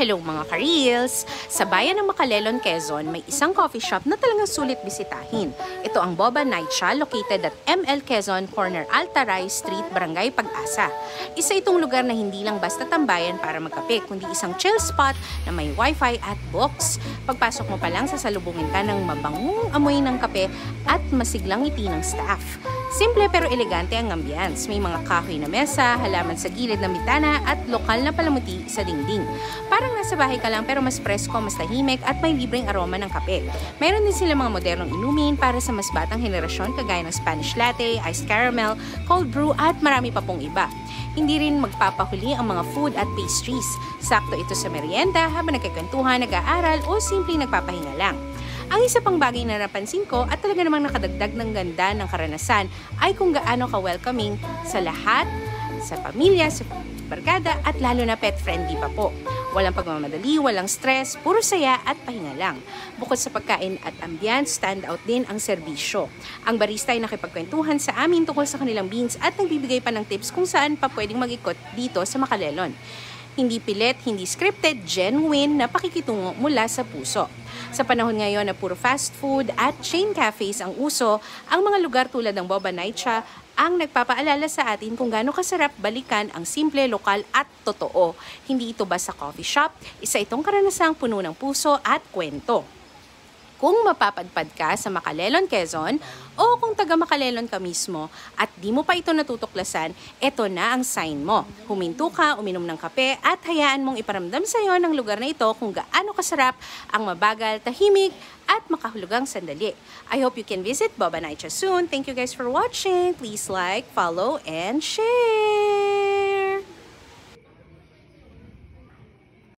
Hello mga ka-reels! Sa bayan ng Macalelon, Quezon, may isang coffee shop na talagang sulit bisitahin. Ito ang Boba Nightcha, located at ML Quezon, corner Altaray Street, Barangay Pag-asa. Isa itong lugar na hindi lang basta tambayan para magkape, kundi isang chill spot na may wifi at books. Pagpasok mo pa lang, sasalubungin ka ng mabangong amoy ng kape at masiglang ngiti ng staff. Simple pero elegante ang ambience. May mga kahoy na mesa, halaman sa gilid ng bitana at lokal na palamuti sa dingding. Parang nasa bahay ka lang pero mas presko, mas tahimik at may libreng aroma ng kape. Mayroon din sila mga modernong inumin para sa mas batang henerasyon kagaya ng Spanish latte, iced caramel, cold brew at marami pa pong iba. Hindi rin magpapahuli ang mga food at pastries. Sakto ito sa merienda habang nagkikwentuhan, nag-aaral o simpleng nagpapahinga lang. Ang isa pang bagay na napansin ko at talaga namang nakadagdag ng ganda ng karanasan ay kung gaano ka-welcoming sa lahat, sa pamilya, sa barkada at lalo na pet-friendly pa po. Walang pagmamadali, walang stress, puro saya at pahinga lang. Bukod sa pagkain at ambience, stand out din ang serbisyo. Ang barista ay nakipagkwentuhan sa amin tungkol sa kanilang beans at nagbibigay pa ng tips kung saan pa pwedeng mag-ikot dito sa Macalelon. Hindi pilit, hindi scripted, genuine na pakikitungo mula sa puso. Sa panahon ngayon na puro fast food at chain cafes ang uso, ang mga lugar tulad ng Boba Nightcha ang nagpapaalala sa atin kung gaano kasarap balikan ang simple, lokal at totoo. Hindi ito basta coffee shop, isa itong karanasang puno ng puso at kwento. Kung mapapadpad ka sa Macalelon, Quezon, o kung taga Macalelon ka mismo at di mo pa ito natutuklasan, ito na ang sign mo. Huminto ka, uminom ng kape at hayaan mong iparamdam sa iyo ng lugar na ito kung gaano kasarap ang mabagal, tahimik at makahulugang sandali. I hope you can visit Boba Nightcha soon. Thank you guys for watching. Please like, follow, and share!